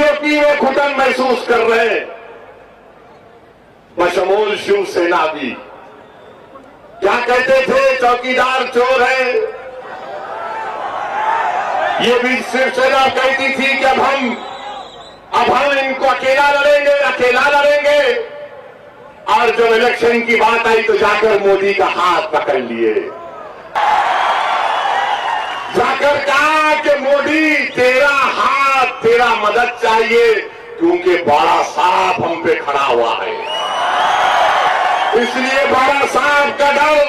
BJP में घुटन महसूस कर रहे हैं, बशमूल शिवसेना भी। क्या कहते थे? चौकीदार चोर है। ये भी शिवसेना कहती थी कि अब हम इनको अकेला लड़ेंगे। और जब इलेक्शन की बात आई तो जाकर मोदी का हाथ पकड़ लिए, जाकर कहा कि मोदी तेरा हाथ, तेरा मदद चाहिए, क्योंकि बड़ा सांप हम पे खड़ा हुआ है। इसलिए बड़ा सांप का डर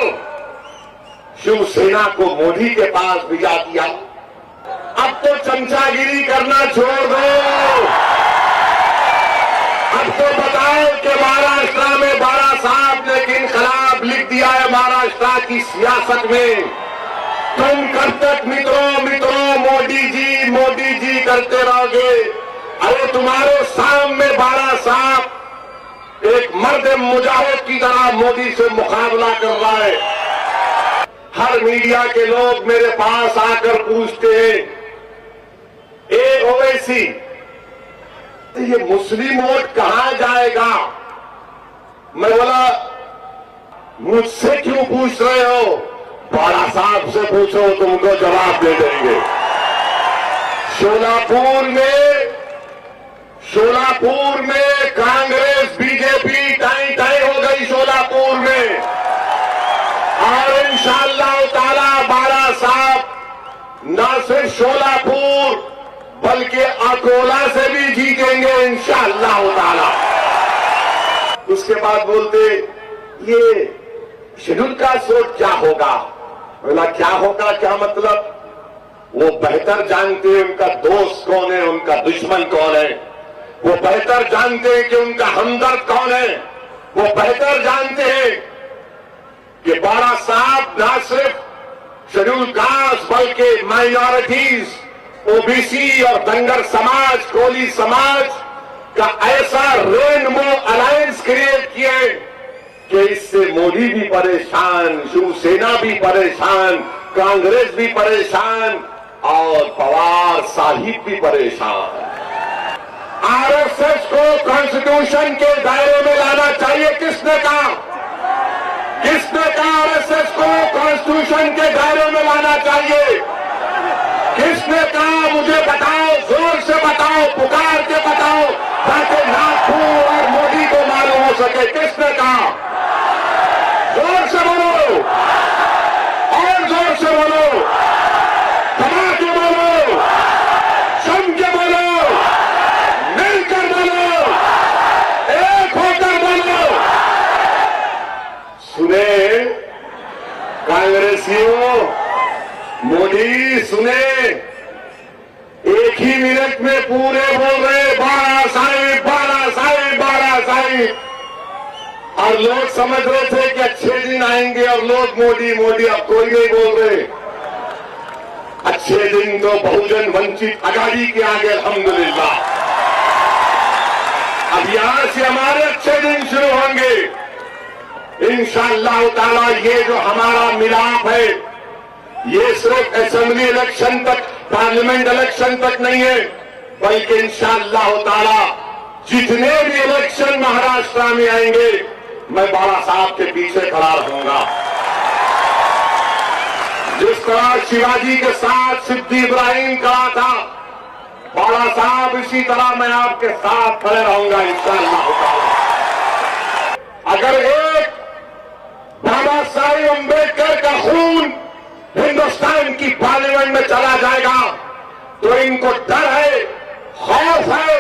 शिवसेना को मोदी के पास भिजा दिया। अब तो चमचागिरी करना छोड़ दो। अब तो बताओ कि महाराष्ट्र में बड़ा साहब ने इनकलाब लिख दिया है महाराष्ट्र की सियासत में। तुम कब तक मित्रों मोदी जी करते रहोगे? अरे तुम्हारे सामने बड़ा साहब एक मर्द मुजाहिद की तरह मोदी से मुकाबला कर रहा है। हर मीडिया के लोग मेरे पास आकर पूछते हैं, ओवैसी ये मुस्लिम वोट कहां जाएगा? मैं बोला मुझसे क्यों पूछ रहे हो? बाला साहब से पूछो, तुमको जवाब दे देंगे। शोलापुर में कांग्रेस बीजेपी टाई हो गई शोलापुर में। और इंशाअल्लाह ताला बाला साहब न सिर्फ शोलापुर बल्कि अकोला से भी जीतेंगे इंशाअल्लाह ताला। उसके बाद बोलते ये शेड्यूल कास्ट वोट क्या होगा? बोला क्या होगा, क्या मतलब? वो बेहतर जानते हैं उनका दोस्त कौन है, उनका दुश्मन कौन है। वो बेहतर जानते हैं कि उनका हमदर्द कौन है। वो बेहतर जानते हैं कि बाला साहब न सिर्फ शेड्यूल कास्ट बल्कि माइनॉरिटीज, ओबीसी और दंगर समाज, कोली समाज का ऐसा रेनबो अलायंस क्रिएट किए कि इससे मोदी भी परेशान, शिवसेना भी परेशान, कांग्रेस भी परेशान और पवार साहिब भी परेशान। आरएसएस को कॉन्स्टिट्यूशन के दायरे में लाना चाहिए। किसने कहा आरएसएस को कॉन्स्टिट्यूशन के दायरे में लाना चाहिए? किसने कहा? मुझे बताओ, जोर से बताओ, पुकार के बताओ, ताकि नागपुर और मोदी को मालूम हो सके। किसने कहा? जोर से बोलो, और जोर से बोलो, दबा के बोलो, जम के बोलो, मिलकर बोलो, एक होकर बोलो। सुने कांग्रेसियों, मोदी सुने, एक ही मिनट में पूरे बोल रहे बाला साहिब, बाला साहिब, बाला साहिब। और लोग समझ रहे थे कि अच्छे दिन आएंगे और लोग मोदी। अब कोई नहीं बोल रहे। अच्छे दिन तो बहुजन वंचित आघाड़ी के आगे अल्हम्दुलिल्लाह। अब यहां से हमारे अच्छे दिन शुरू होंगे इंशाअल्लाह ताला। ये जो हमारा मिलाप है ये सिर्फ असेंबली इलेक्शन तक, पार्लियामेंट इलेक्शन तक नहीं है, बल्कि इंशाअल्लाह ताला जितने भी इलेक्शन महाराष्ट्र में आएंगे मैं बाला साहब के पीछे खड़ा रहूंगा। जिस तरह शिवाजी के साथ सिद्दी इब्राहिम कहा था, बाला साहब इसी तरह मैं आपके साथ खड़े रहूंगा इंशाअल्लाह ताला। अगर एक बाबा साहेब अम्बेडकर का खून हिंदुस्तान की पार्लियामेंट में चला जाएगा तो इनको डर है, खौफ है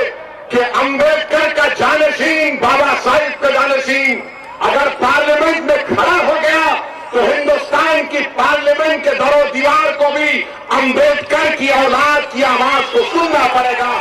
कि अम्बेडकर का जानशीन, बाबा साहिब का जानशीन अगर पार्लियामेंट में खड़ा हो गया तो हिंदुस्तान की पार्लियामेंट के दरो दीवार को भी अम्बेडकर की औलाद की आवाज को सुनना पड़ेगा।